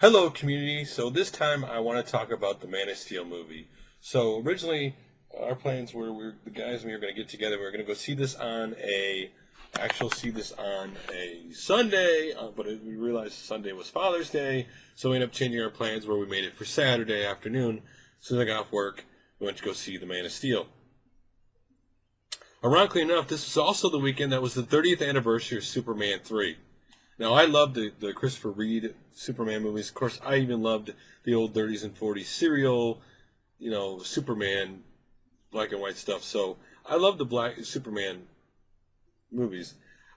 Hello, community. So this time I want to talk about the Man of Steel movie. So originally, our plans were the guys and we were going to get together. We were going to go see this on a Sunday, but we realized Sunday was Father's Day, so we ended up changing our plans where we made it for Saturday afternoon. As soon as I got off work, we went to go see the Man of Steel. Ironically enough, this was also the weekend that was the 30th anniversary of Superman 3. Now, I loved the Christopher Reeve Superman movies. Of course, I even loved the old 30s and 40s serial, Superman black and white stuff. So I love the black Superman movies.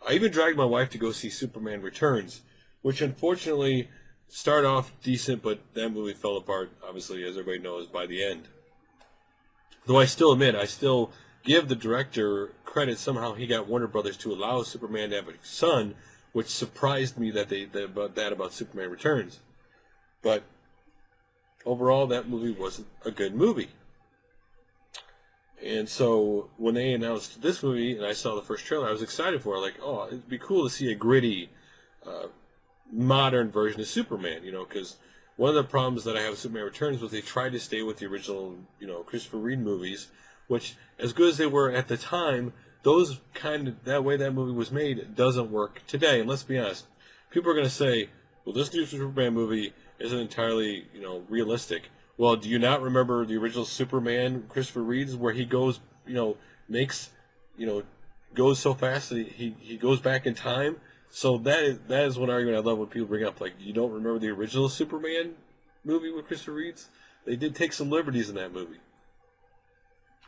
I even dragged my wife to go see Superman Returns, which unfortunately started off decent, but that movie fell apart, obviously, as everybody knows, by the end. Though I still give the director credit. Somehow he got Warner Brothers to allow Superman to have a son, which surprised me about Superman Returns. But overall, that movie wasn't a good movie. And so when they announced this movie and I saw the first trailer, I was excited for it. Like, oh, it'd be cool to see a gritty, modern version of Superman, because one of the problems that I have with Superman Returns was they tried to stay with the original, Christopher Reeve movies, which, as good as they were at the time, that way that movie was made doesn't work today. And let's be honest, people are going to say, well, this new Superman movie isn't entirely, realistic. Well, do you not remember the original Superman, Christopher Reeves, where he goes, goes so fast that he goes back in time? So that is one argument I love when people bring up, like, you don't remember the original Superman movie with Christopher Reeves? They did take some liberties in that movie.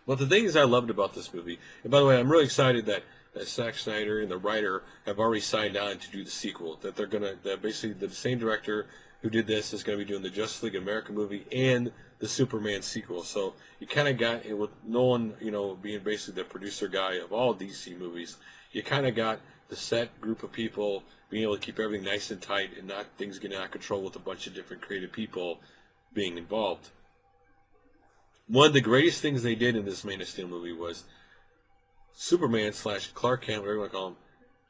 But the things I loved about this movie, and by the way, I'm really excited that Zack Snyder and the writer have already signed on to do the sequel. That basically the same director who did this is going to be doing the Justice League of America movie and the Superman sequel. So you kind of got, with Nolan, being basically the producer guy of all DC movies, you kind of got the set group of people being able to keep everything nice and tight and not things getting out of control with a bunch of different creative people being involved. One of the greatest things they did in this Man of Steel movie was Superman / Clark Kent, whatever you want to call him.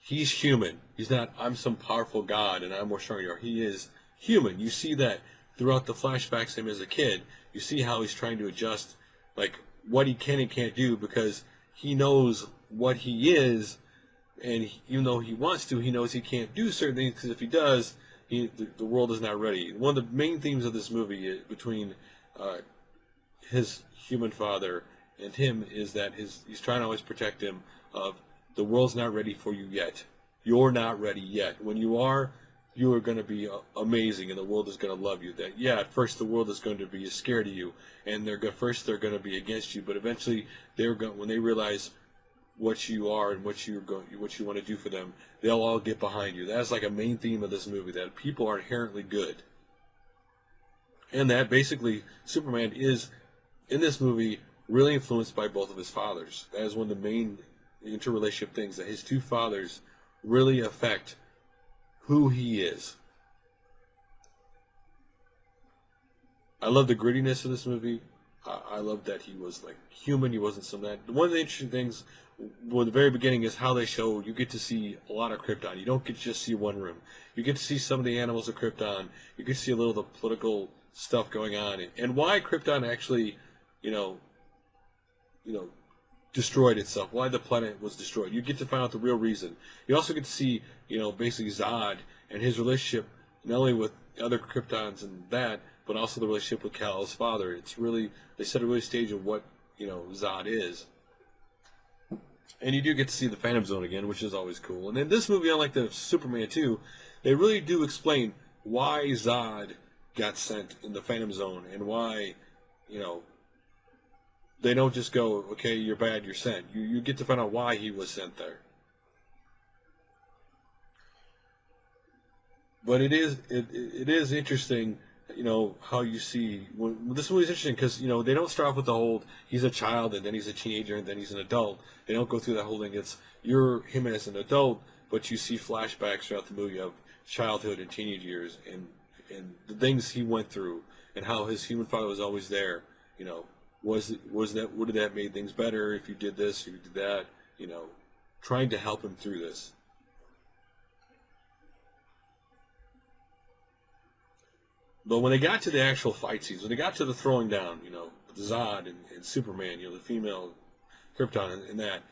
He's human. He's not, I'm some powerful god and I'm more strong than you are. He is human. You see that throughout the flashbacks of him as a kid. You see how he's trying to adjust, like, what he can and can't do because he knows what he is, and even though he wants to, he knows he can't do certain things because if he does, the world is not ready. One of the main themes of this movie between his human father and him is that he's trying to always protect him of the world's not ready for you yet. You're not ready yet. When you are going to be amazing and the world is going to love you. That, yeah, at first the world is going to be scared of you and they're going to be against you, but eventually when they realize what you are and what you want to do for them, they'll all get behind you. That's like a main theme of this movie, that people are inherently good. And that basically Superman is, in this movie, really influenced by both of his fathers. That is one of the main interrelationship things, that his two fathers really affect who he is. I love the grittiness of this movie. I love that he was like human. He wasn't some that. One of the interesting things with the very beginning is how they show you get to see a lot of Krypton. You don't get to just see one room. You get to see some of the animals of Krypton. You get to see a little of the political stuff going on and why Krypton actually, destroyed itself, why the planet was destroyed. You get to find out the real reason. You also get to see, basically Zod and his relationship, not only with other Kryptons and that, but also the relationship with Kal-El's father. It's really, they set a really stage of what, Zod is. And you do get to see the Phantom Zone again, which is always cool. And in this movie, unlike the Superman 2, they really do explain why Zod got sent in the Phantom Zone and why, they don't just go, okay, you're bad, you're sent. You get to find out why he was sent there. But it is interesting, how you see this movie is interesting because they don't start off with the whole he's a child and then he's a teenager and then he's an adult. They don't go through that whole thing. It's you're him as an adult, but you see flashbacks throughout the movie of childhood and teenage years and the things he went through and how his human father was always there. Would that have made things better if you did this, if you did that? Trying to help him through this. But when they got to the actual fight scenes, when they got to the throwing down, with Zod and Superman, the female Krypton and that,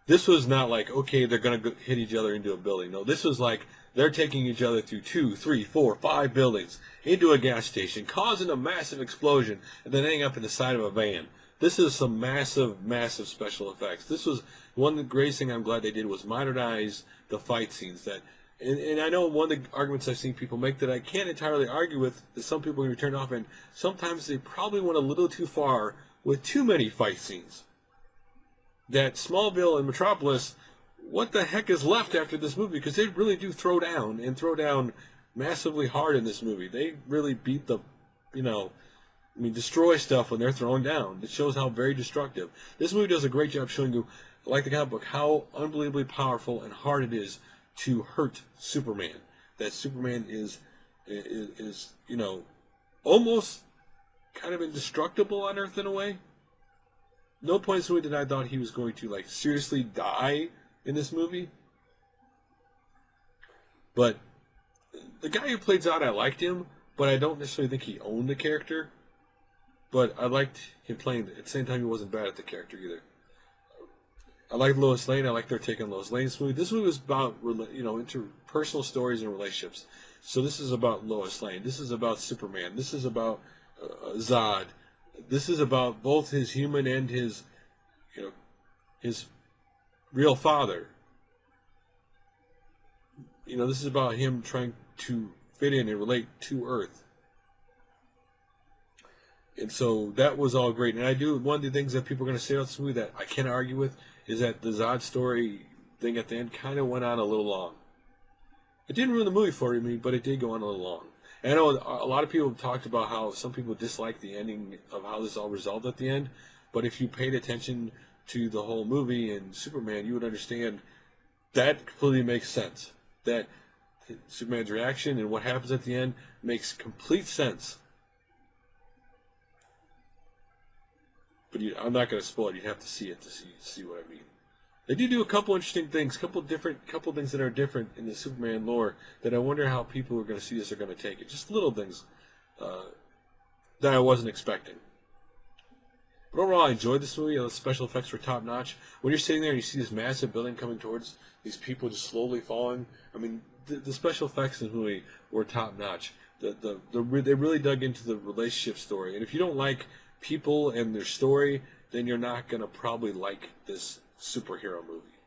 this was not like, okay, they're going to hit each other into a building. No, this was like they're taking each other through 2, 3, 4, 5 buildings into a gas station, causing a massive explosion, and then ending up in the side of a van. This is some massive, massive special effects. This was one of the greatest thing I'm glad they did was modernize the fight scenes. And I know one of the arguments I've seen people make that I can't entirely argue with is some people are going to turn off, and sometimes they probably went a little too far with too many fight scenes. That Smallville and Metropolis, what the heck is left after this movie? Because they really do throw down massively hard in this movie. They really beat destroy stuff when they're thrown down. It shows how very destructive. This movie does a great job showing you, like the comic book, how unbelievably powerful and hard it is to hurt Superman. That Superman is almost kind of indestructible on Earth in a way. No point in this movie that I thought he was going to seriously die in this movie. But the guy who played Zod, I liked him, but I don't necessarily think he owned the character. But I liked him playing. At the same time, he wasn't bad at the character either. I liked Lois Lane. I liked their take on Lois Lane's movie. This movie was about interpersonal stories and relationships. So this is about Lois Lane. This is about Superman. This is about Zod. This is about both his human and his real father. This is about him trying to fit in and relate to Earth. And so that was all great. And one of the things that people are going to say about this movie that I can't argue with is that the Zod story thing at the end kind of went on a little long. It didn't ruin the movie for me, but it did go on a little long. And I know a lot of people have talked about how some people disliked the ending of how this all resolved at the end. But if you paid attention to the whole movie and Superman, you would understand that completely makes sense. That Superman's reaction and what happens at the end makes complete sense. But I'm not going to spoil it. You'd have to see it to see what I mean. They do a couple interesting things, couple things that are different in the Superman lore that I wonder how people who are going to see this are going to take it. Just little things that I wasn't expecting. But overall, I enjoyed this movie. The special effects were top notch. When you're sitting there and you see this massive building coming towards these people just slowly falling, I mean, the special effects in this movie were top notch. They really dug into the relationship story. And if you don't like people and their story, then you're not going to probably like this superhero movie.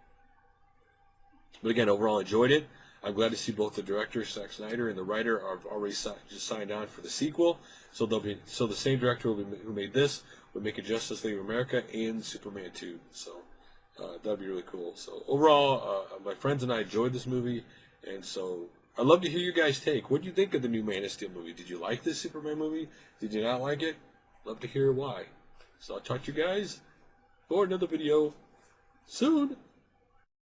But again, overall, enjoyed it. I'm glad to see both the director, Zack Snyder, and the writer have already just signed on for the sequel. So the same director who made this will make a Justice League of America and Superman 2. So that'd be really cool. So overall, my friends and I enjoyed this movie, and so I'd love to hear your guys' take. What do you think of the new Man of Steel movie? Did you like this Superman movie? Did you not like it? Love to hear why. So I'll talk to you guys for another video soon.